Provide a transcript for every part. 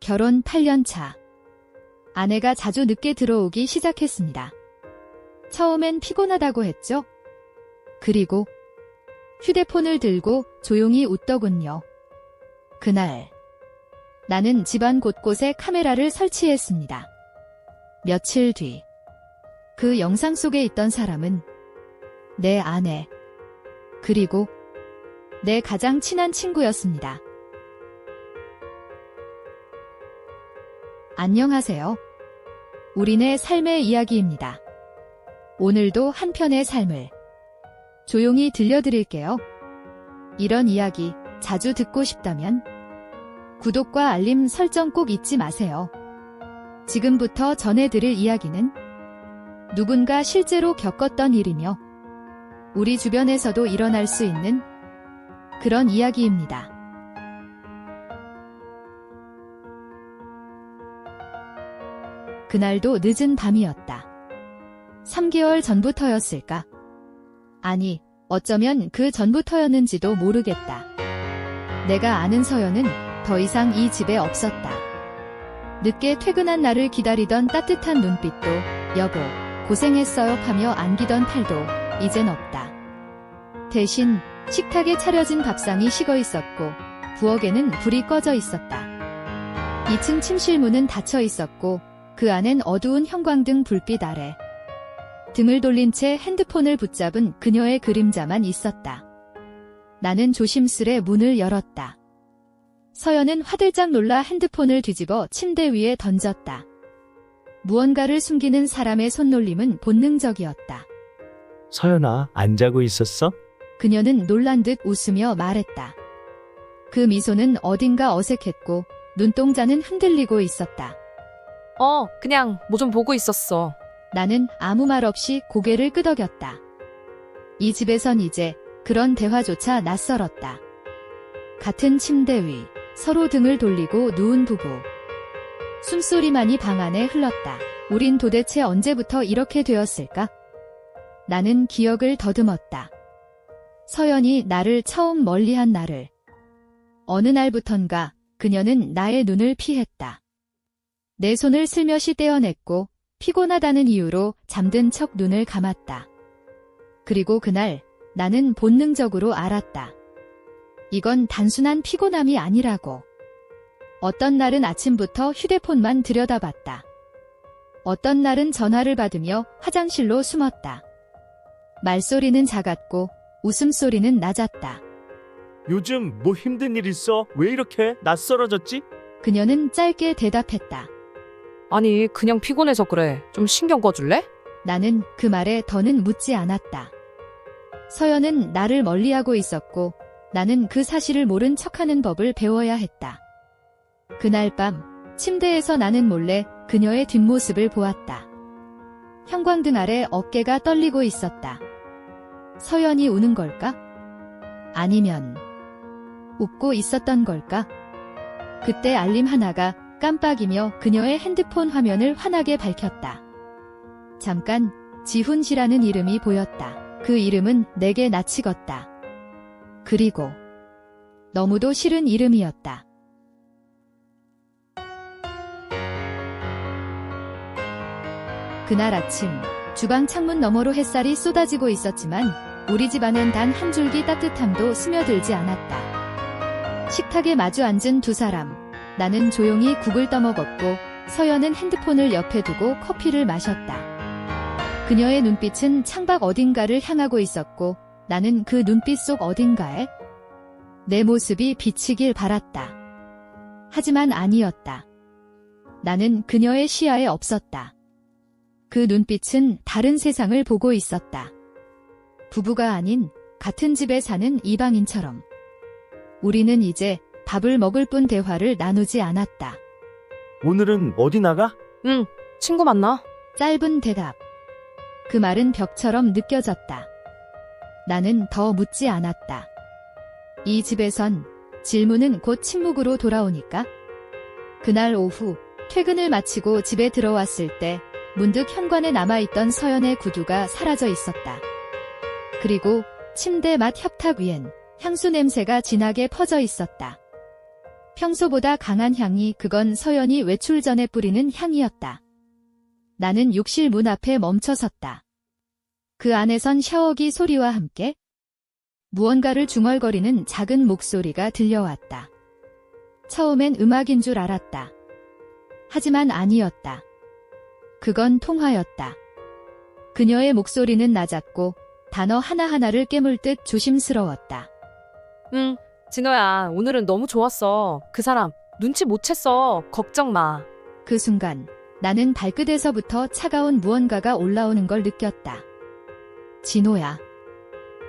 결혼 8년 차. 아내가 자주 늦게 들어오기 시작했습니다. 처음엔 피곤하다고 했죠? 그리고 휴대폰을 들고 조용히 웃더군요. 그날 나는 집안 곳곳에 카메라를 설치했습니다. 며칠 뒤 그 영상 속에 있던 사람은 내 아내, 그리고 내 가장 친한 친구였습니다. 안녕하세요. 우리네 삶의 이야기입니다. 오늘도 한 편의 삶을 조용히 들려드릴게요. 이런 이야기 자주 듣고 싶다면 구독과 알림 설정 꼭 잊지 마세요. 지금부터 전해드릴 이야기는 누군가 실제로 겪었던 일이며 우리 주변에서도 일어날 수 있는 그런 이야기입니다. 그날도 늦은 밤이었다. 3개월 전부터였을까? 아니, 어쩌면 그 전부터였는지도 모르겠다. 내가 아는 서연은 더 이상 이 집에 없었다. 늦게 퇴근한 나를 기다리던 따뜻한 눈빛도 여보, 고생했어요 하며 안기던 팔도 이젠 없다. 대신 식탁에 차려진 밥상이 식어 있었고 부엌에는 불이 꺼져 있었다. 2층 침실 문은 닫혀 있었고 그 안엔 어두운 형광등 불빛 아래 등을 돌린 채 핸드폰을 붙잡은 그녀의 그림자만 있었다. 나는 조심스레 문을 열었다. 서연은 화들짝 놀라 핸드폰을 뒤집어 침대 위에 던졌다. 무언가를 숨기는 사람의 손놀림은 본능적이었다. 서연아, 안 자고 있었어? 그녀는 놀란 듯 웃으며 말했다. 그 미소는 어딘가 어색했고 눈동자는 흔들리고 있었다. 그냥 뭐 좀 보고 있었어. 나는 아무 말 없이 고개를 끄덕였다. 이 집에선 이제 그런 대화조차 낯설었다. 같은 침대 위, 서로 등을 돌리고 누운 부부. 숨소리만이 방 안에 흘렀다. 우린 도대체 언제부터 이렇게 되었을까? 나는 기억을 더듬었다. 서연이 나를 처음 멀리한 날을. 어느 날부턴가 그녀는 나의 눈을 피했다. 내 손을 슬며시 떼어냈고 피곤하다는 이유로 잠든 척 눈을 감았다. 그리고 그날 나는 본능적으로 알았다. 이건 단순한 피곤함이 아니라고. 어떤 날은 아침부터 휴대폰만 들여다봤다. 어떤 날은 전화를 받으며 화장실로 숨었다. 말소리는 작았고 웃음소리는 낮았다. 요즘 뭐 힘든 일 있어? 왜 이렇게 낯설어졌지? 그녀는 짧게 대답했다. 아니, 그냥 피곤해서 그래. 좀 신경 꺼줄래? 나는 그 말에 더는 묻지 않았다. 서연은 나를 멀리하고 있었고 나는 그 사실을 모른 척하는 법을 배워야 했다. 그날 밤 침대에서 나는 몰래 그녀의 뒷모습을 보았다. 형광등 아래 어깨가 떨리고 있었다. 서연이 우는 걸까? 아니면 웃고 있었던 걸까? 그때 알림 하나가 깜빡이며 그녀의 핸드폰 화면을 환하게 밝혔다. 잠깐 지훈 씨라는 이름이 보였다. 그 이름은 내게 낯이 익었다. 그리고 너무도 싫은 이름이었다. 그날 아침 주방 창문 너머로 햇살이 쏟아지고 있었지만 우리 집안엔 단 한 줄기 따뜻함도 스며들지 않았다. 식탁에 마주 앉은 두 사람. 나는 조용히 국을 떠먹었고 서연은 핸드폰을 옆에 두고 커피를 마셨다. 그녀의 눈빛은 창밖 어딘가를 향하고 있었고 나는 그 눈빛 속 어딘가에 내 모습이 비치길 바랐다. 하지만 아니었다. 나는 그녀의 시야에 없었다. 그 눈빛은 다른 세상을 보고 있었다. 부부가 아닌 같은 집에 사는 이방인처럼. 우리는 이제 밥을 먹을 뿐 대화를 나누지 않았다. 오늘은 어디 나가? 응, 친구 만나. 짧은 대답. 그 말은 벽처럼 느껴졌다. 나는 더 묻지 않았다. 이 집에선 질문은 곧 침묵으로 돌아오니까. 그날 오후 퇴근을 마치고 집에 들어왔을 때 문득 현관에 남아있던 서연의 구두가 사라져 있었다. 그리고 침대 맡 협탁 위엔 향수 냄새가 진하게 퍼져 있었다. 평소보다 강한 향이 그건 서연이 외출 전에 뿌리는 향이었다. 나는 욕실 문 앞에 멈춰섰다. 그 안에선 샤워기 소리와 함께 무언가를 중얼거리는 작은 목소리가 들려왔다. 처음엔 음악인 줄 알았다. 하지만 아니었다. 그건 통화였다. 그녀의 목소리는 낮았고 단어 하나하나를 깨물듯 조심스러웠다. 응, 진호야, 오늘은 너무 좋았어. 그 사람 눈치 못 챘어. 걱정 마. 그 순간 나는 발끝에서부터 차가운 무언가가 올라오는 걸 느꼈다. 진호야.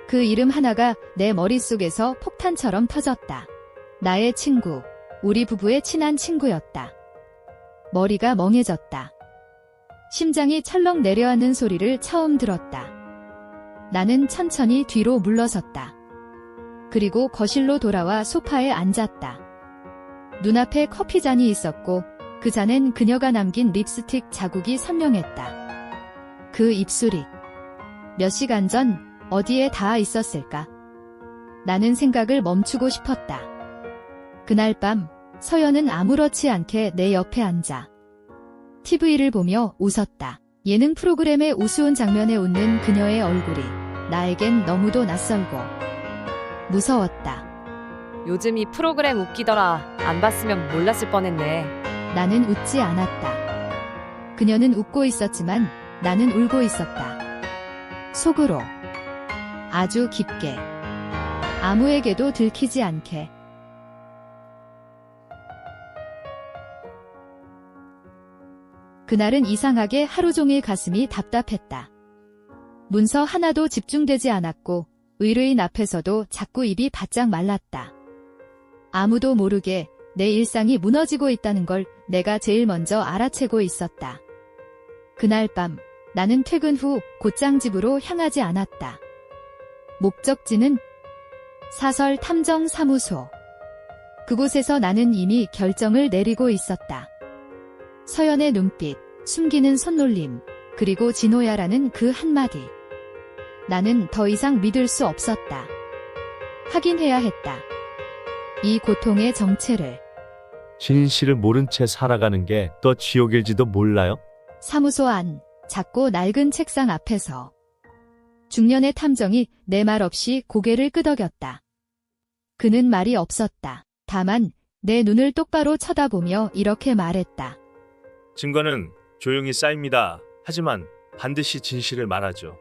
그 이름 하나가 내 머릿속에서 폭탄처럼 터졌다. 나의 친구, 우리 부부의 친한 친구였다. 머리가 멍해졌다. 심장이 철렁 내려앉는 소리를 처음 들었다. 나는 천천히 뒤로 물러섰다. 그리고 거실로 돌아와 소파에 앉았다. 눈앞에 커피잔이 있었고 그 잔엔 그녀가 남긴 립스틱 자국이 선명했다. 그 입술이 몇 시간 전 어디에 닿아 있었을까? 나는 생각을 멈추고 싶었다. 그날 밤 서연은 아무렇지 않게 내 옆에 앉아 TV를 보며 웃었다. 예능 프로그램의 우스운 장면에 웃는 그녀의 얼굴이 나에겐 너무도 낯설고 무서웠다. 요즘 이 프로그램 웃기더라. 안 봤으면 몰랐을 뻔했네. 나는 웃지 않았다. 그녀는 웃고 있었지만 나는 울고 있었다. 속으로 아주 깊게 아무에게도 들키지 않게. 그날은 이상하게 하루 종일 가슴이 답답했다. 문서 하나도 집중되지 않았고 의뢰인 앞에서도 자꾸 입이 바짝 말랐다. 아무도 모르게 내 일상이 무너지고 있다는 걸 내가 제일 먼저 알아채고 있었다. 그날 밤 나는 퇴근 후 곧장 집으로 향하지 않았다. 목적지는 사설 탐정사무소. 그곳에서 나는 이미 결정을 내리고 있었다. 서연의 눈빛, 숨기는 손놀림, 그리고 진호야라는 그 한마디. 나는 더 이상 믿을 수 없었다. 확인해야 했다. 이 고통의 정체를. 진실을 모른 채 살아가는 게 더 지옥일지도 몰라요? 사무소 안, 작고 낡은 책상 앞에서 중년의 탐정이 내 말 없이 고개를 끄덕였다. 그는 말이 없었다. 다만 내 눈을 똑바로 쳐다보며 이렇게 말했다. 증거는 조용히 쌓입니다. 하지만 반드시 진실을 말하죠.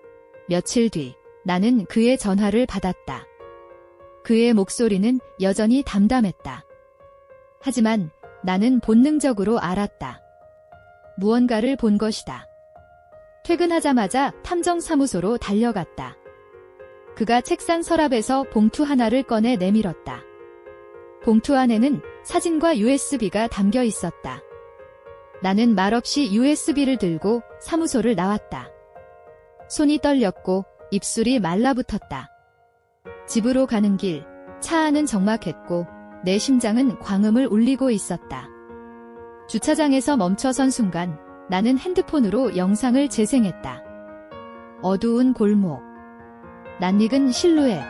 며칠 뒤 나는 그의 전화를 받았다. 그의 목소리는 여전히 담담했다. 하지만 나는 본능적으로 알았다. 무언가를 본 것이다. 퇴근하자마자 탐정사무소로 달려갔다. 그가 책상 서랍에서 봉투 하나를 꺼내 내밀었다. 봉투 안에는 사진과 USB가 담겨 있었다. 나는 말없이 USB를 들고 사무소를 나왔다. 손이 떨렸고 입술이 말라붙었다. 집으로 가는 길, 차 안은 적막했고 내 심장은 광음을 울리고 있었다. 주차장에서 멈춰선 순간 나는 핸드폰으로 영상을 재생했다. 어두운 골목, 낯익은 실루엣,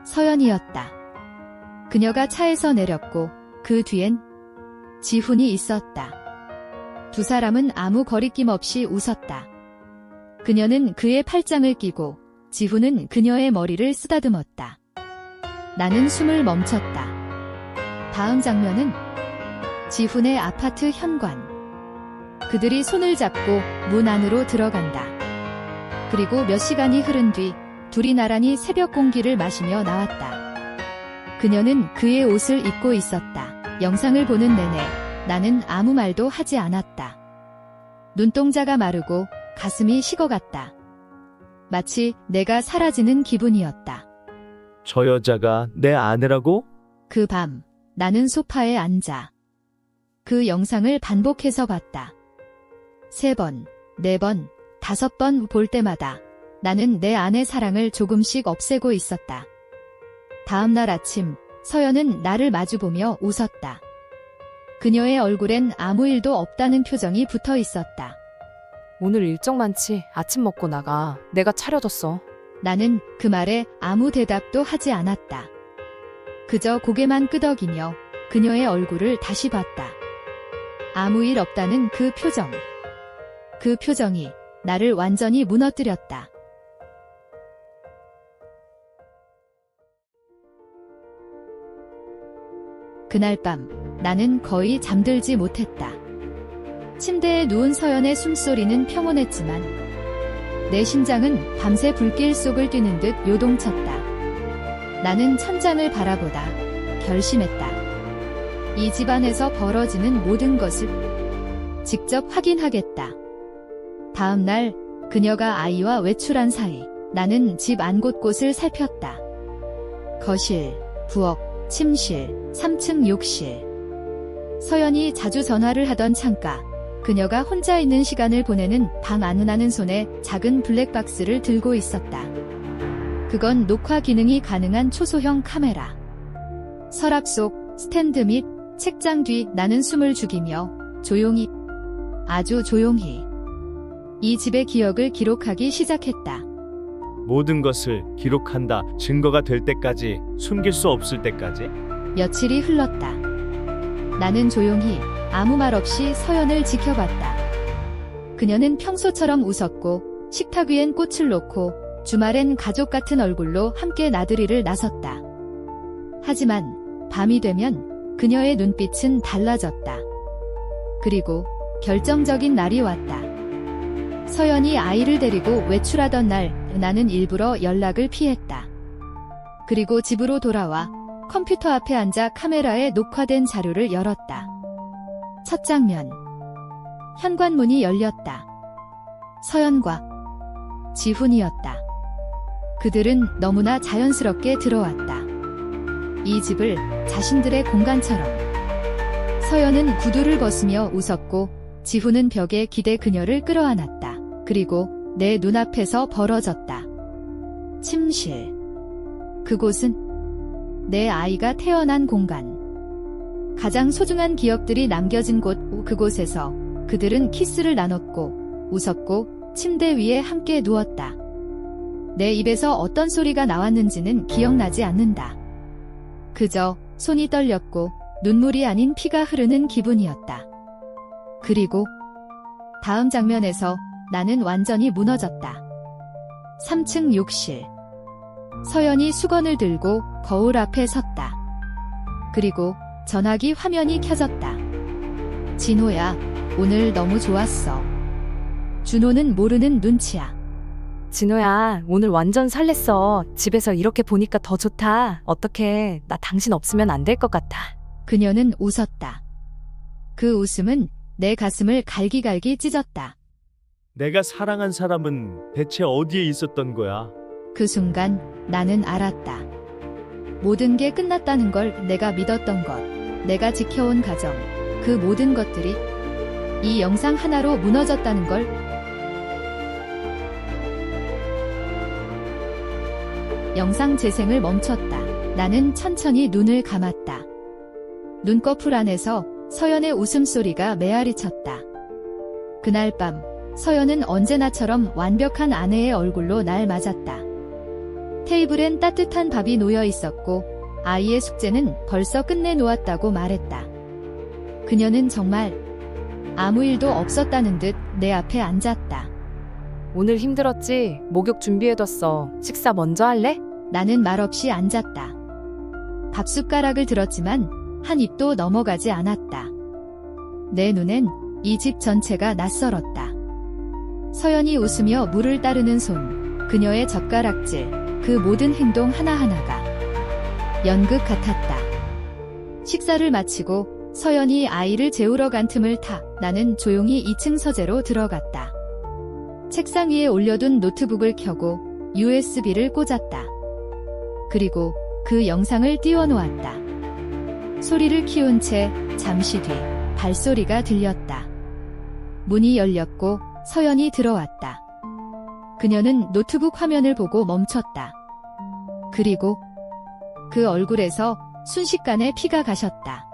서연이었다. 그녀가 차에서 내렸고 그 뒤엔 지훈이 있었다. 두 사람은 아무 거리낌 없이 웃었다. 그녀는 그의 팔짱을 끼고 지훈은 그녀의 머리를 쓰다듬었다. 나는 숨을 멈췄다. 다음 장면은 지훈의 아파트 현관. 그들이 손을 잡고 문 안으로 들어간다. 그리고 몇 시간이 흐른 뒤 둘이 나란히 새벽 공기를 마시며 나왔다. 그녀는 그의 옷을 입고 있었다. 영상을 보는 내내 나는 아무 말도 하지 않았다. 눈동자가 마르고 가슴이 식어갔다. 마치 내가 사라지는 기분이었다. 저 여자가 내 아내라고? 그 밤 나는 소파에 앉아 그 영상을 반복해서 봤다. 3번, 4번, 5번 볼 때마다 나는 내 아내 사랑을 조금씩 없애고 있었다. 다음 날 아침 서연은 나를 마주보며 웃었다. 그녀의 얼굴엔 아무 일도 없다는 표정이 붙어 있었다. 오늘 일정 많지. 아침 먹고 나가. 내가 차려줬어. 나는 그 말에 아무 대답도 하지 않았다. 그저 고개만 끄덕이며 그녀의 얼굴을 다시 봤다. 아무 일 없다는 그 표정. 그 표정이 나를 완전히 무너뜨렸다. 그날 밤 나는 거의 잠들지 못했다. 침대에 누운 서연의 숨소리는 평온했지만 내 심장은 밤새 불길 속을 뛰는 듯 요동쳤다. 나는 천장을 바라보다 결심했다. 이 집안에서 벌어지는 모든 것을 직접 확인하겠다. 다음 날 그녀가 아이와 외출한 사이 나는 집 안 곳곳을 살폈다. 거실, 부엌, 침실, 3층 욕실. 서연이 자주 전화를 하던 창가, 그녀가 혼자 있는 시간을 보내는 방 안은하는 손에 작은 블랙박스를 들고 있었다. 그건 녹화 기능이 가능한 초소형 카메라. 서랍 속, 스탠드 및 책장 뒤 나는 숨을 죽이며 조용히, 아주 조용히 이 집의 기억을 기록하기 시작했다. 모든 것을 기록한다. 증거가 될 때까지, 숨길 수 없을 때까지. 며칠이 흘렀다. 나는 조용히 아무 말 없이 서연을 지켜봤다. 그녀는 평소처럼 웃었고 식탁 위엔 꽃을 놓고 주말엔 가족 같은 얼굴로 함께 나들이를 나섰다. 하지만 밤이 되면 그녀의 눈빛은 달라졌다. 그리고 결정적인 날이 왔다. 서연이 아이를 데리고 외출하던 날 나는 일부러 연락을 피했다. 그리고 집으로 돌아와 컴퓨터 앞에 앉아 카메라에 녹화된 자료를 열었다. 첫 장면. 현관문이 열렸다. 서연과 지훈이었다. 그들은 너무나 자연스럽게 들어왔다. 이 집을 자신들의 공간처럼. 서연은 구두를 벗으며 웃었고 지훈은 벽에 기대 그녀를 끌어안았다. 그리고 내 눈앞에서 벌어졌다. 침실. 그곳은 내 아이가 태어난 공간. 가장 소중한 기억들이 남겨진 곳. 그곳에서 그들은 키스를 나눴고 웃었고 침대 위에 함께 누웠다. 내 입에서 어떤 소리가 나왔는지는 기억나지 않는다. 그저 손이 떨렸고 눈물이 아닌 피가 흐르는 기분이었다. 그리고 다음 장면에서 나는 완전히 무너졌다. 3층 욕실. 서연이 수건을 들고 거울 앞에 섰다. 그리고 전화기 화면이 켜졌다. 진호야, 오늘 너무 좋았어. 준호는 모르는 눈치야. 진호야, 오늘 완전 설렜어. 집에서 이렇게 보니까 더 좋다. 어떡해, 나 당신 없으면 안 될 것 같아. 그녀는 웃었다. 그 웃음은 내 가슴을 갈기갈기 찢었다. 내가 사랑한 사람은 대체 어디에 있었던 거야? 그 순간 나는 알았다. 모든 게 끝났다는 걸 내가 믿었던 것, 내가 지켜온 가정, 그 모든 것들이 이 영상 하나로 무너졌다는 걸. 영상 재생을 멈췄다. 나는 천천히 눈을 감았다. 눈꺼풀 안에서 서연의 웃음소리가 메아리쳤다. 그날 밤 서연은 언제나처럼 완벽한 아내의 얼굴로 날 맞았다. 테이블엔 따뜻한 밥이 놓여 있었고 아이의 숙제는 벌써 끝내놓았다고 말했다. 그녀는 정말 아무 일도 없었다는 듯 내 앞에 앉았다. 오늘 힘들었지? 목욕 준비해뒀어. 식사 먼저 할래? 나는 말없이 앉았다. 밥숟가락을 들었지만 한 입도 넘어가지 않았다. 내 눈엔 이 집 전체가 낯설었다. 서연이 웃으며 물을 따르는 손, 그녀의 젓가락질, 그 모든 행동 하나하나가 연극 같았다. 식사를 마치고 서연이 아이를 재우러 간 틈을 타 나는 조용히 2층 서재로 들어갔다. 책상 위에 올려둔 노트북을 켜고 USB를 꽂았다. 그리고 그 영상을 띄워놓았다. 소리를 키운 채 잠시 뒤 발소리가 들렸다. 문이 열렸고 서연이 들어왔다. 그녀는 노트북 화면을 보고 멈췄다. 그리고 그 얼굴에서 순식간에 피가 가셨다.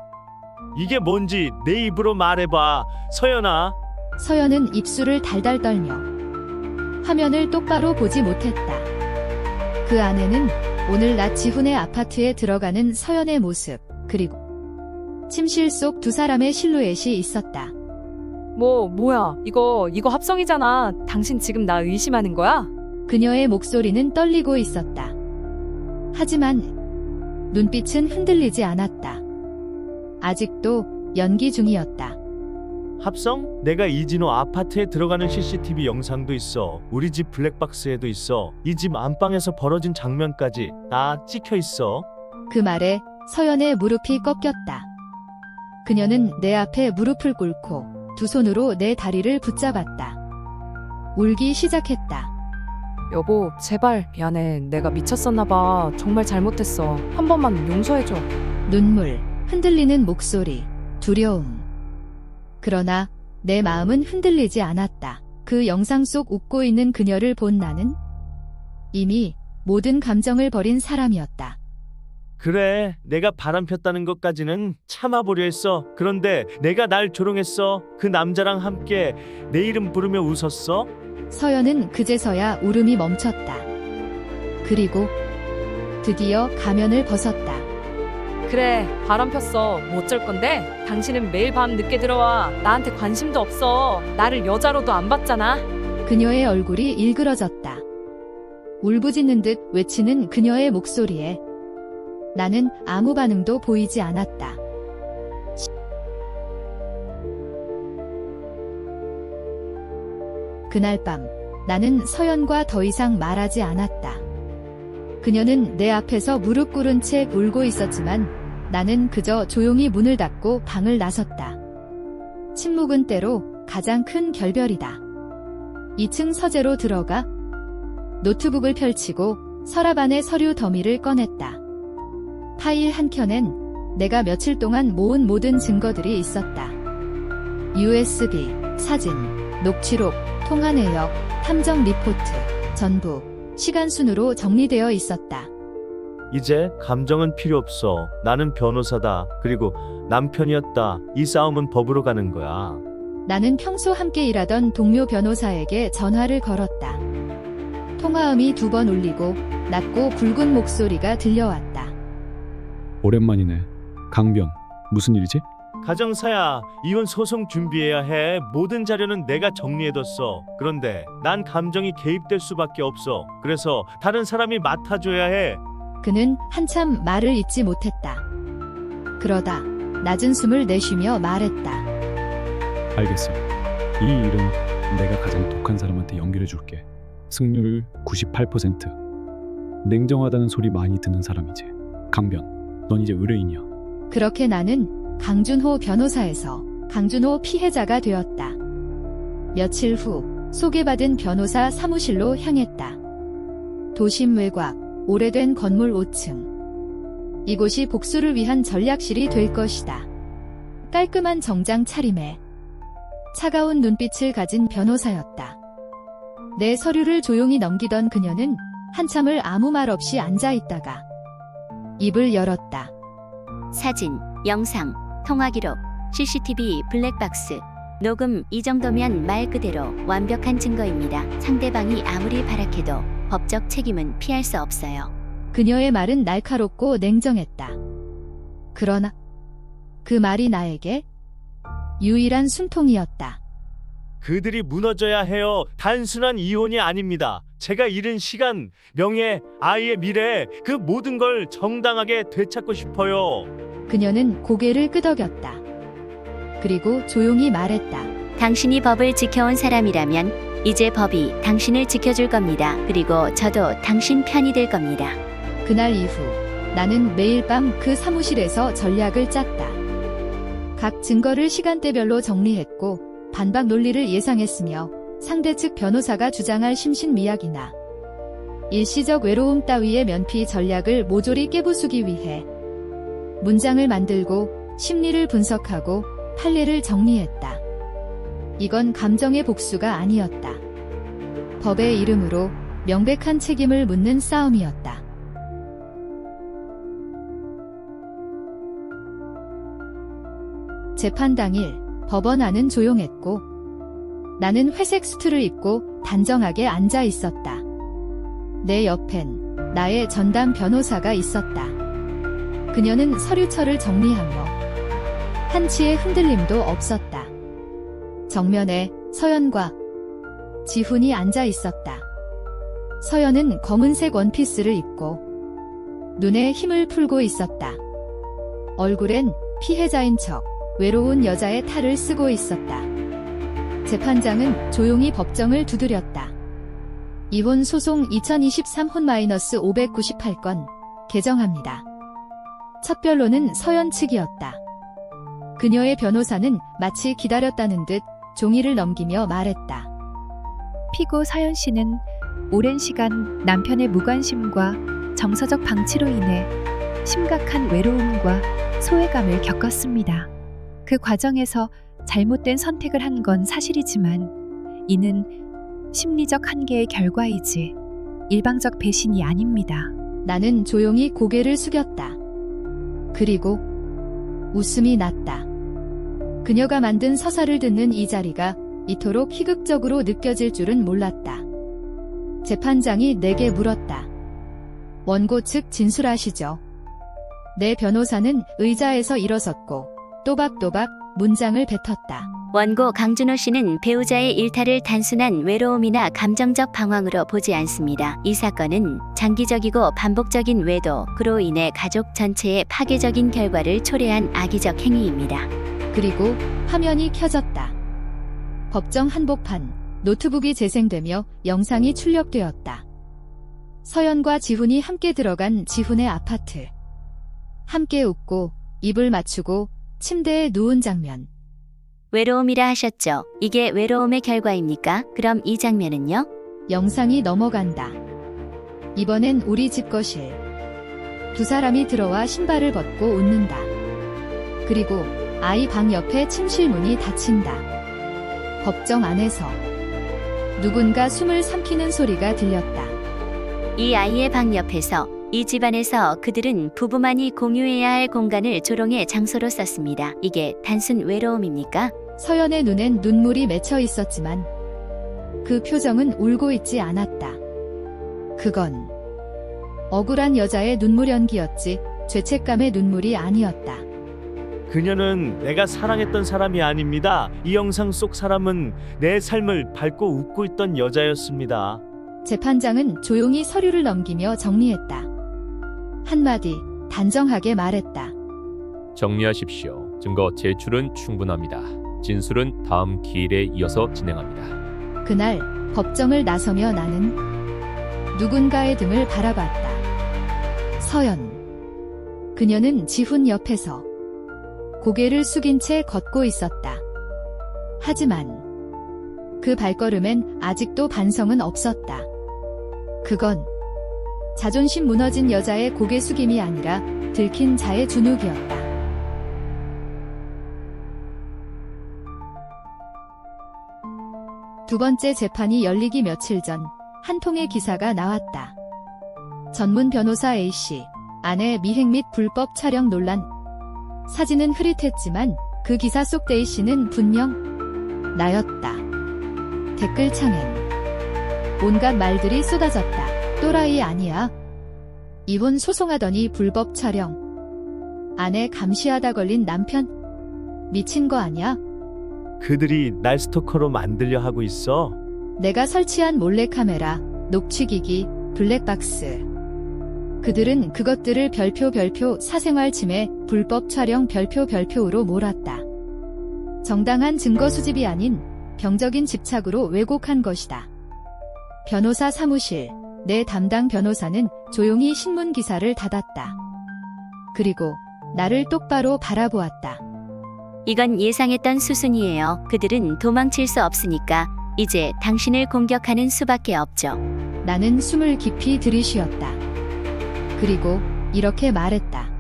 이게 뭔지 내 입으로 말해봐, 서연아. 서연은 입술을 달달 떨며 화면을 똑바로 보지 못했다. 그 안에는 오늘 낮 지훈의 아파트에 들어가는 서연의 모습, 그리고 침실 속 두 사람의 실루엣이 있었다. 뭐야? 이거 합성이잖아. 당신 지금 나 의심하는 거야? 그녀의 목소리는 떨리고 있었다. 하지만 눈빛은 흔들리지 않았다. 아직도 연기 중이었다. 합성? 내가 이진호 아파트에 들어가는 CCTV 영상도 있어. 우리 집 블랙박스에도 있어. 이 집 안방에서 벌어진 장면까지 다 찍혀 있어. 그 말에 서연의 무릎이 꺾였다. 그녀는 내 앞에 무릎을 꿇고 두 손으로 내 다리를 붙잡았다. 울기 시작했다. 여보, 제발 미안해. 내가 미쳤었나 봐. 정말 잘못했어. 한 번만 용서해줘. 눈물, 흔들리는 목소리, 두려움. 그러나 내 마음은 흔들리지 않았다. 그 영상 속 웃고 있는 그녀를 본 나는 이미 모든 감정을 버린 사람이었다. 그래, 내가 바람폈다는 것까지는 참아보려 했어. 그런데 내가 날 조롱했어. 그 남자랑 함께 내 이름 부르며 웃었어. 서연은 그제서야 울음이 멈췄다. 그리고 드디어 가면을 벗었다. 그래, 바람 폈어. 뭐 어쩔 건데? 당신은 매일 밤 늦게 들어와. 나한테 관심도 없어. 나를 여자로도 안 봤잖아. 그녀의 얼굴이 일그러졌다. 울부짖는 듯 외치는 그녀의 목소리에 나는 아무 반응도 보이지 않았다. 그날 밤 나는 서연과 더 이상 말하지 않았다. 그녀는 내 앞에서 무릎 꿇은 채 울고 있었지만 나는 그저 조용히 문을 닫고 방을 나섰다. 침묵은 때로 가장 큰 결별이다. 2층 서재로 들어가 노트북을 펼치고 서랍 안에 서류 더미를 꺼냈다. 파일 한 켠엔 내가 며칠 동안 모은 모든 증거들이 있었다. USB, 사진, 녹취록, 통화 내역, 탐정 리포트, 전부 시간 순으로 정리되어 있었다. 이제 감정은 필요 없어. 나는 변호사다. 그리고 남편이었다. 이 싸움은 법으로 가는 거야. 나는 평소 함께 일하던 동료 변호사에게 전화를 걸었다. 통화음이 2번 울리고 낮고 굵은 목소리가 들려왔다. 오랜만이네. 강변, 무슨 일이지? 가정사야, 이혼 소송 준비해야 해. 모든 자료는 내가 정리해뒀어. 그런데 난 감정이 개입될 수밖에 없어. 그래서 다른 사람이 맡아줘야 해. 그는 한참 말을 잇지 못했다. 그러다 낮은 숨을 내쉬며 말했다. 알겠어. 이 일은 내가 가장 독한 사람한테 연결해 줄게. 승률 98%. 냉정하다는 소리 많이 듣는 사람이지. 강변, 넌 이제 의뢰인이야. 그렇게 나는 강준호 변호사에서 강준호 피해자가 되었다. 며칠 후 소개받은 변호사 사무실로 향했다. 도심 외곽, 오래된 건물 5층. 이곳이 복수를 위한 전략실이 될 것이다. 깔끔한 정장 차림에 차가운 눈빛을 가진 변호사였다. 내 서류를 조용히 넘기던 그녀는 한참을 아무 말 없이 앉아 있다가 입을 열었다. 사진, 영상, 통화기록, CCTV 블랙박스, 녹음 이 정도면 말 그대로 완벽한 증거입니다. 상대방이 아무리 발악해도 법적 책임은 피할 수 없어요. 그녀의 말은 날카롭고 냉정했다. 그러나 그 말이 나에게 유일한 숨통이었다. 그들이 무너져야 해요. 단순한 이혼이 아닙니다. 제가 잃은 시간, 명예, 아이의 미래, 그 모든 걸 정당하게 되찾고 싶어요. 그녀는 고개를 끄덕였다. 그리고 조용히 말했다. 당신이 법을 지켜온 사람이라면 이제 법이 당신을 지켜줄 겁니다. 그리고 저도 당신 편이 될 겁니다. 그날 이후 나는 매일 밤 그 사무실에서 전략을 짰다. 각 증거를 시간대별로 정리했고 반박 논리를 예상했으며 상대 측 변호사가 주장할 심신미약이나 일시적 외로움 따위의 면피 전략을 모조리 깨부수기 위해 문장을 만들고 심리를 분석하고 판례를 정리했다. 이건 감정의 복수가 아니었다. 법의 이름으로 명백한 책임을 묻는 싸움이었다. 재판 당일 법원 안은 조용했고 나는 회색 수트를 입고 단정하게 앉아 있었다. 내 옆엔 나의 전담 변호사가 있었다. 그녀는 서류철을 정리하며 한치의 흔들림도 없었다. 정면에 서연과 지훈이 앉아 있었다. 서연은 검은색 원피스를 입고 눈에 힘을 풀고 있었다. 얼굴엔 피해자인 척 외로운 여자의 탈을 쓰고 있었다. 재판장은 조용히 법정을 두드렸다. 이혼 소송 2023-598건 개정합니다. 첫 변론은 서연 측이었다. 그녀의 변호사는 마치 기다렸다는 듯 종이를 넘기며 말했다. 피고 서연 씨는 오랜 시간 남편의 무관심과 정서적 방치로 인해 심각한 외로움과 소외감을 겪었습니다. 그 과정에서 잘못된 선택을 한 건 사실이지만 이는 심리적 한계의 결과이지 일방적 배신이 아닙니다. 나는 조용히 고개를 숙였다. 그리고 웃음이 났다. 그녀가 만든 서사를 듣는 이 자리가 이토록 희극적으로 느껴질 줄은 몰랐다. 재판장이 내게 물었다. 원고 측 진술하시죠. 내 변호사는 의자에서 일어섰고 또박또박 문장을 뱉었다. 원고 강준호 씨는 배우자의 일탈을 단순한 외로움이나 감정적 방황으로 보지 않습니다. 이 사건은 장기적이고 반복적인 외도, 그로 인해 가족 전체의 파괴적인 결과를 초래한 악의적 행위입니다. 그리고 화면이 켜졌다. 법정 한복판, 노트북이 재생되며 영상이 출력되었다. 서연과 지훈이 함께 들어간 지훈의 아파트. 함께 웃고 입을 맞추고 침대에 누운 장면. 외로움이라 하셨죠. 이게 외로움의 결과입니까? 그럼 이 장면은요? 영상이 넘어간다. 이번엔 우리 집 거실. 두 사람이 들어와 신발을 벗고 웃는다. 그리고 아이 방 옆에 침실 문이 닫힌다. 법정 안에서 누군가 숨을 삼키는 소리가 들렸다. 이 아이의 방 옆에서, 이 집안에서 그들은 부부만이 공유해야 할 공간을 조롱의 장소로 썼습니다. 이게 단순 외로움입니까? 서연의 눈엔 눈물이 맺혀 있었지만 그 표정은 울고 있지 않았다. 그건 억울한 여자의 눈물 연기였지 죄책감의 눈물이 아니었다. 그녀는 내가 사랑했던 사람이 아닙니다. 이 영상 속 사람은 내 삶을 밟고 웃고 있던 여자였습니다. 재판장은 조용히 서류를 넘기며 정리했다. 한마디 단정하게 말했다. 정리하십시오. 증거 제출은 충분합니다. 진술은 다음 기일에 이어서 진행합니다. 그날 법정을 나서며 나는 누군가의 등을 바라봤다. 서연. 그녀는 지훈 옆에서 고개를 숙인 채 걷고 있었다. 하지만 그 발걸음엔 아직도 반성은 없었다. 그건 자존심 무너진 여자의 고개 숙임이 아니라 들킨 자의 주눅이었다. 두 번째 재판이 열리기 며칠 전 한 통의 기사가 나왔다. 전문 변호사 A씨, 아내 미행 및 불법 촬영 논란. 사진은 흐릿했지만 그 기사 속 A씨는 분명 나였다. 댓글창엔 온갖 말들이 쏟아졌다. 또라이 아니야? 이혼 소송하더니 불법 촬영. 아내 감시하다 걸린 남편? 미친 거 아니야? 그들이 날 스토커로 만들려 하고 있어. 내가 설치한 몰래카메라, 녹취기기, 블랙박스. 그들은 그것들을 별표 사생활 침해, 불법 촬영 별표로 몰았다. 정당한 증거 수집이 아닌 병적인 집착으로 왜곡한 것이다. 변호사 사무실, 내 담당 변호사는 조용히 신문 기사를 닫았다. 그리고 나를 똑바로 바라보았다. 이건 예상했던 수순이에요. 그들은 도망칠 수 없으니까 이제 당신을 공격하는 수밖에 없죠. 나는 숨을 깊이 들이쉬었다. 그리고 이렇게 말했다.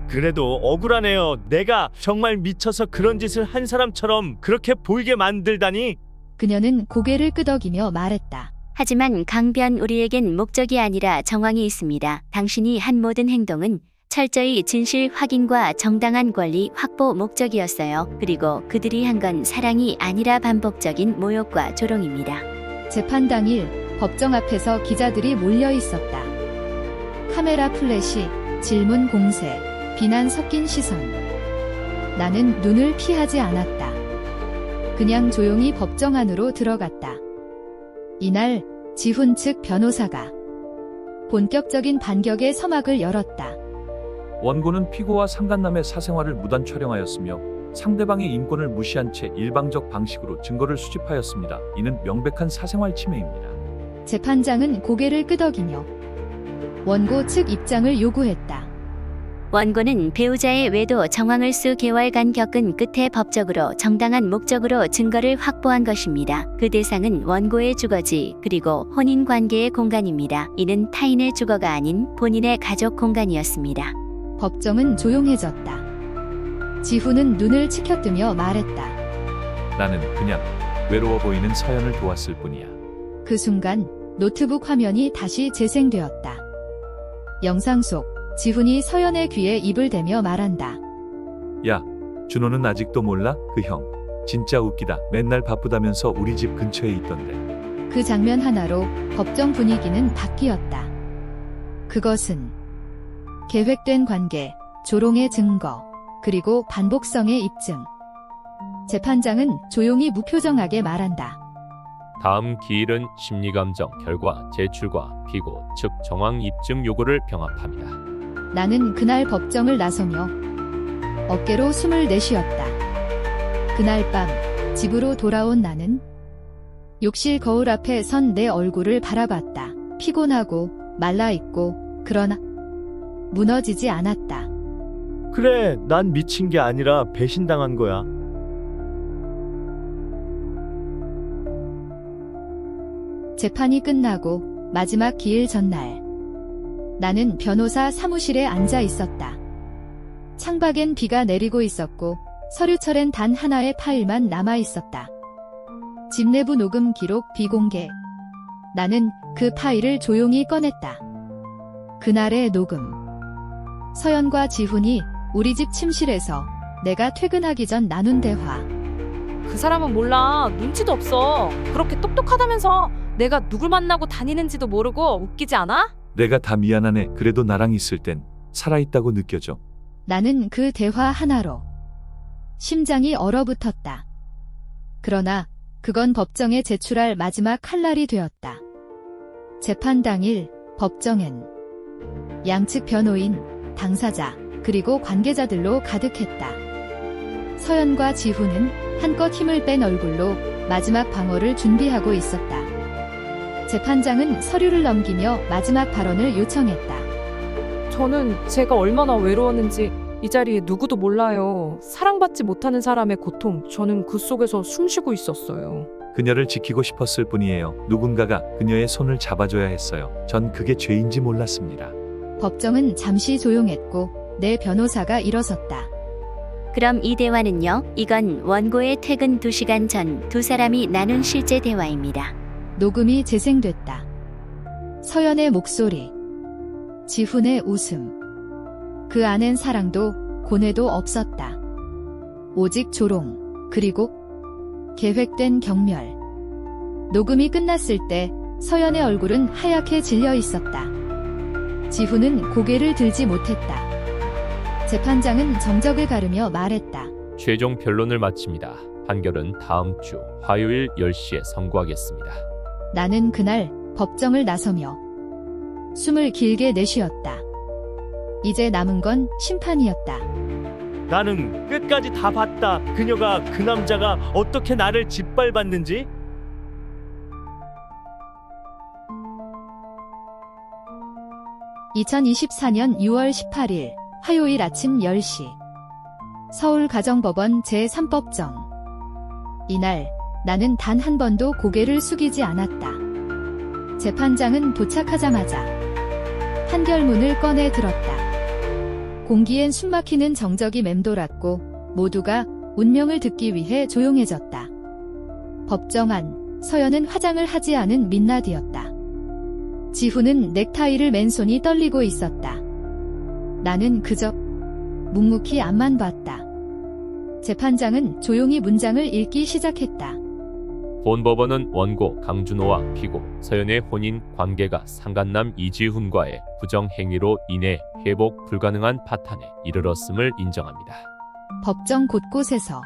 그래도 억울하네요. 내가 정말 미쳐서 그런 짓을 한 사람처럼 그렇게 보이게 만들다니. 그녀는 고개를 끄덕이며 말했다. 하지만 강변, 우리에겐 목적이 아니라 정황이 있습니다. 당신이 한 모든 행동은 철저히 진실 확인과 정당한 권리 확보 목적이었어요. 그리고 그들이 한 건 사랑이 아니라 반복적인 모욕과 조롱입니다. 재판 당일 법정 앞에서 기자들이 몰려 있었다. 카메라 플래시, 질문 공세, 비난 섞인 시선. 나는 눈을 피하지 않았다. 그냥 조용히 법정 안으로 들어갔다. 이날 지훈 측 변호사가 본격적인 반격의 서막을 열었다. 원고는 피고와 상간남의 사생활을 무단 촬영하였으며 상대방의 인권을 무시한 채 일방적 방식으로 증거를 수집하였습니다. 이는 명백한 사생활 침해입니다. 재판장은 고개를 끄덕이며 원고 측 입장을 요구했다. 원고는 배우자의 외도 정황을 수 개월간 겪은 끝에 법적으로 정당한 목적으로 증거를 확보한 것입니다. 그 대상은 원고의 주거지 그리고 혼인 관계의 공간입니다. 이는 타인의 주거가 아닌 본인의 가족 공간이었습니다. 법정은 조용해졌다. 지훈은 눈을 치켜뜨며 말했다. 나는 그냥 외로워 보이는 서연을 도왔을 뿐이야. 그 순간 노트북 화면이 다시 재생되었다. 영상 속 지훈이 서연의 귀에 입을 대며 말한다. 야, 준호는 아직도 몰라? 그 형. 진짜 웃기다. 맨날 바쁘다면서 우리 집 근처에 있던데. 그 장면 하나로 법정 분위기는 바뀌었다. 그것은 계획된 관계, 조롱의 증거, 그리고 반복성의 입증. 재판장은 조용히 무표정하게 말한다. 다음 기일은 심리감정 결과 제출과 피고 측 정황 입증 요구를 병합합니다. 나는 그날 법정을 나서며 어깨로 숨을 내쉬었다. 그날 밤 집으로 돌아온 나는 욕실 거울 앞에 선 내 얼굴을 바라봤다. 피곤하고 말라있고 그러나 무너지지 않았다. 그래, 난 미친 게 아니라 배신당한 거야. 재판이 끝나고 마지막 기일 전날 나는 변호사 사무실에 앉아 있었다. 창밖엔 비가 내리고 있었고 서류철엔 단 하나의 파일만 남아 있었다. 집 내부 녹음 기록 비공개. 나는 그 파일을 조용히 꺼냈다. 그날의 녹음. 서연과 지훈이 우리 집 침실에서 내가 퇴근하기 전 나눈 대화. 그 사람은 몰라. 눈치도 없어. 그렇게 똑똑하다면서 내가 누굴 만나고 다니는지도 모르고 웃기지 않아? 내가 다 미안하네. 그래도 나랑 있을 땐 살아있다고 느껴져. 나는 그 대화 하나로 심장이 얼어붙었다. 그러나 그건 법정에 제출할 마지막 칼날이 되었다. 재판 당일 법정엔 양측 변호인, 당사자, 그리고 관계자들로 가득했다. 서연과 지훈은 한껏 힘을 뺀 얼굴로 마지막 방어를 준비하고 있었다. 재판장은 서류를 넘기며 마지막 발언을 요청했다. 저는 제가 얼마나 외로웠는지 이 자리에 누구도 몰라요. 사랑받지 못하는 사람의 고통, 저는 그 속에서 숨쉬고 있었어요. 그녀를 지키고 싶었을 뿐이에요. 누군가가 그녀의 손을 잡아줘야 했어요. 전 그게 죄인지 몰랐습니다. 법정은 잠시 조용했고 내 변호사가 일어섰다. 그럼 이 대화는요? 이건 원고의 퇴근 2시간 전 두 사람이 나눈 실제 대화입니다. 녹음이 재생됐다. 서연의 목소리, 지훈의 웃음. 그 안엔 사랑도 고뇌도 없었다. 오직 조롱, 그리고 계획된 경멸. 녹음이 끝났을 때 서연의 얼굴은 하얗게 질려 있었다. 지훈은 고개를 들지 못했다. 재판장은 정적을 가르며 말했다. 최종 변론을 마칩니다. 판결은 다음 주 화요일 10시에 선고하겠습니다. 나는 그날 법정을 나서며 숨을 길게 내쉬었다. 이제 남은 건 심판이었다. 나는 끝까지 다 봤다. 그녀가, 그 남자가 어떻게 나를 짓밟았는지. (2024년 6월 18일) 화요일 아침 10시 서울가정법원 제3법정. 이날 나는 단 한 번도 고개를 숙이지 않았다. 재판장은 도착하자마자 판결문을 꺼내 들었다. 공기엔 숨막히는 정적이 맴돌았고 모두가 운명을 듣기 위해 조용해졌다. 법정 안, 서연은 화장을 하지 않은 민낯이었다. 지훈은 넥타이를 맨 손이 떨리고 있었다. 나는 그저 묵묵히 앞만 봤다. 재판장은 조용히 문장을 읽기 시작했다. 본 법원은 원고 강준호와 피고 서연의 혼인 관계가 상간남 이지훈과의 부정 행위로 인해 회복 불가능한 파탄에 이르렀음을 인정합니다. 법정 곳곳에서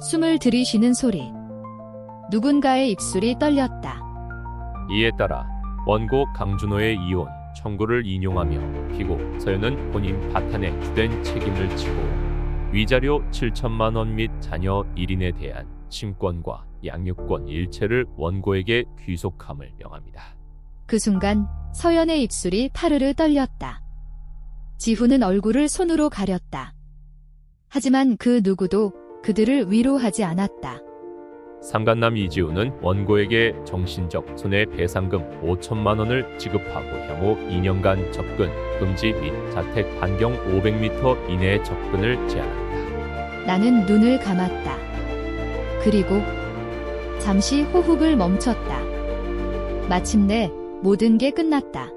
숨을 들이쉬는 소리. 누군가의 입술이 떨렸다. 이에 따라 원고 강준호의 이혼 청구를 인용하며 피고 서연은 본인 파탄에 주된 책임을 지고 위자료 7천만 원 및 자녀 1인에 대한 친권과 양육권 일체를 원고에게 귀속함을 명합니다. 그 순간 서연의 입술이 파르르 떨렸다. 지훈은 얼굴을 손으로 가렸다. 하지만 그 누구도 그들을 위로하지 않았다. 상간남 이지우는 원고에게 정신적 손해배상금 5천만 원을 지급하고 향후 2년간 접근 금지 및 자택 반경 500m 이내 접근을 제한한다. 나는 눈을 감았다. 그리고 잠시 호흡을 멈췄다. 마침내 모든 게 끝났다.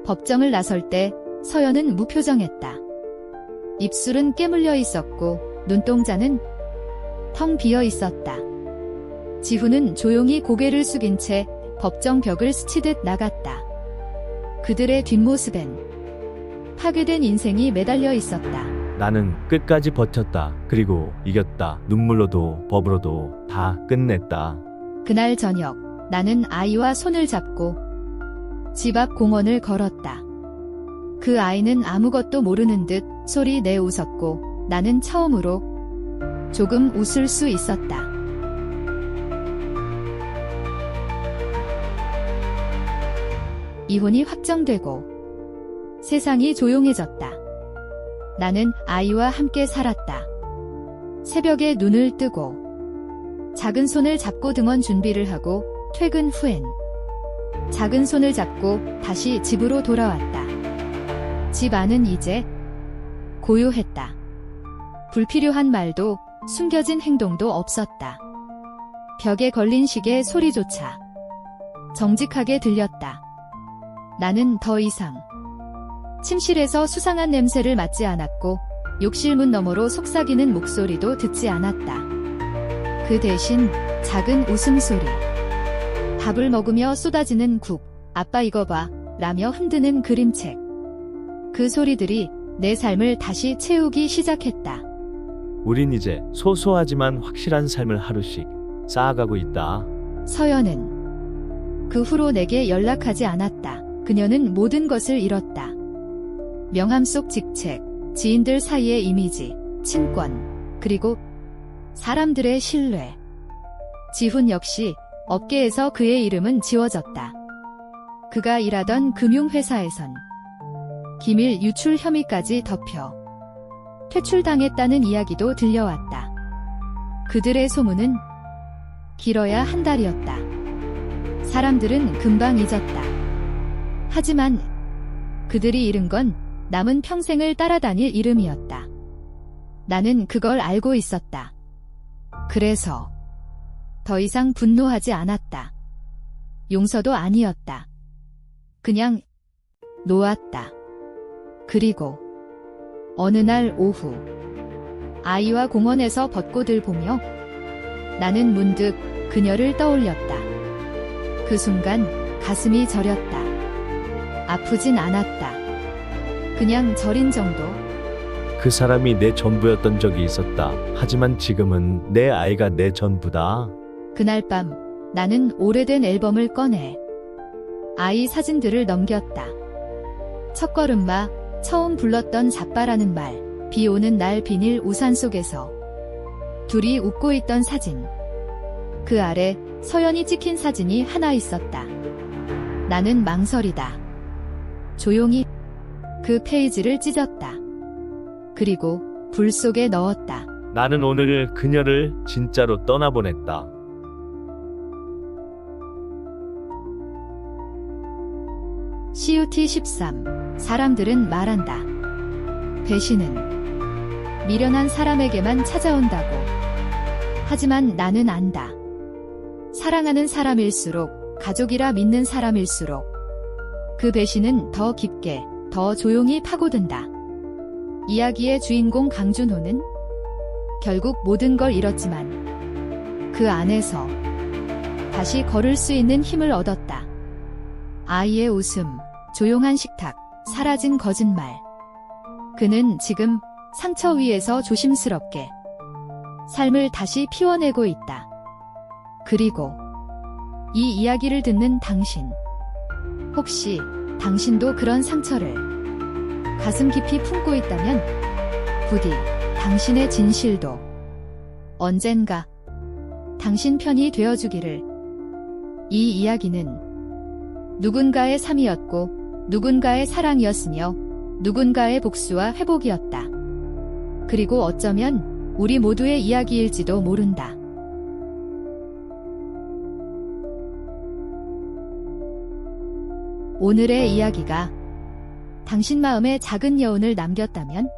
법정을 나설 때 서연은 무표정했다. 입술은 깨물려 있었고 눈동자는 텅 비어 있었다. 지훈은 조용히 고개를 숙인 채 법정 벽을 스치듯 나갔다. 그들의 뒷모습엔 파괴된 인생이 매달려 있었다. 나는 끝까지 버텼다. 그리고 이겼다. 눈물로도 법으로도 다 끝냈다. 그날 저녁 나는 아이와 손을 잡고 집 앞 공원을 걸었다. 그 아이는 아무것도 모르는 듯 소리 내 웃었고 나는 처음으로 조금 웃을 수 있었다. 이혼이 확정되고 세상이 조용해졌다. 나는 아이와 함께 살았다. 새벽에 눈을 뜨고 작은 손을 잡고 등원 준비를 하고 퇴근 후엔 작은 손을 잡고 다시 집으로 돌아왔다. 집 안은 이제 고요했다. 불필요한 말도 숨겨진 행동도 없었다. 벽에 걸린 시계 소리조차 정직하게 들렸다. 나는 더 이상 침실에서 수상한 냄새를 맡지 않았고 욕실 문 너머로 속삭이는 목소리도 듣지 않았다. 그 대신 작은 웃음소리, 밥을 먹으며 쏟아지는 국, 아빠 이거 봐, 라며 흔드는 그림책. 그 소리들이 내 삶을 다시 채우기 시작했다. 우린 이제 소소하지만 확실한 삶을 하루씩 쌓아가고 있다. 서연은 그 후로 내게 연락하지 않았다. 그녀는 모든 것을 잃었다. 명함 속 직책, 지인들 사이의 이미지, 친권, 그리고 사람들의 신뢰. 지훈 역시 업계에서 그의 이름은 지워졌다. 그가 일하던 금융회사에선 기밀 유출 혐의까지 덮여 퇴출당했다는 이야기도 들려왔다. 그들의 소문은 길어야 한 달이었다. 사람들은 금방 잊었다. 하지만 그들이 잃은 건 남은 평생을 따라다닐 이름이었다. 나는 그걸 알고 있었다. 그래서 더 이상 분노하지 않았다. 용서도 아니었다. 그냥 놓았다. 그리고 어느 날 오후 아이와 공원에서 벚꽃을 보며 나는 문득 그녀를 떠올렸다. 그 순간 가슴이 저렸다. 아프진 않았다. 그냥 저린 정도. 그 사람이 내 전부였던 적이 있었다. 하지만 지금은 내 아이가 내 전부다. 그날 밤 나는 오래된 앨범을 꺼내 아이 사진들을 넘겼다. 첫걸음마, 처음 불렀던 자빠라는 말, 비 오는 날 비닐 우산 속에서 둘이 웃고 있던 사진. 그 아래 서연이 찍힌 사진이 하나 있었다. 나는 망설이다. 조용히 그 페이지를 찢었다. 그리고 불 속에 넣었다. 나는 오늘 그녀를 진짜로 떠나보냈다. CUT 13. 사람들은 말한다. 배신은 미련한 사람에게만 찾아온다고. 하지만 나는 안다. 사랑하는 사람일수록, 가족이라 믿는 사람일수록 그 배신은 더 깊게, 더 조용히 파고든다. 이야기의 주인공 강준호는 결국 모든 걸 잃었지만 그 안에서 다시 걸을 수 있는 힘을 얻었다. 아이의 웃음, 조용한 식탁, 사라진 거짓말. 그는 지금 상처 위에서 조심스럽게 삶을 다시 피워내고 있다. 그리고 이 이야기를 듣는 당신, 혹시 당신도 그런 상처를 가슴 깊이 품고 있다면 부디 당신의 진실도 언젠가 당신 편이 되어주기를. 이 이야기는 누군가의 삶이었고 누군가의 사랑이었으며 누군가의 복수와 회복이었다. 그리고 어쩌면 우리 모두의 이야기일지도 모른다. 오늘의 이야기가 당신 마음에 작은 여운을 남겼다면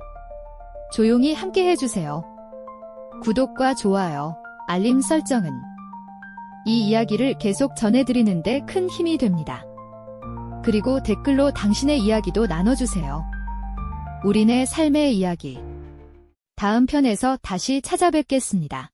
조용히 함께 해주세요. 구독과 좋아요, 알림 설정은 이 이야기를 계속 전해드리는데 큰 힘이 됩니다. 그리고 댓글로 당신의 이야기도 나눠주세요. 우리네 삶의 이야기. 다음 편에서 다시 찾아뵙겠습니다.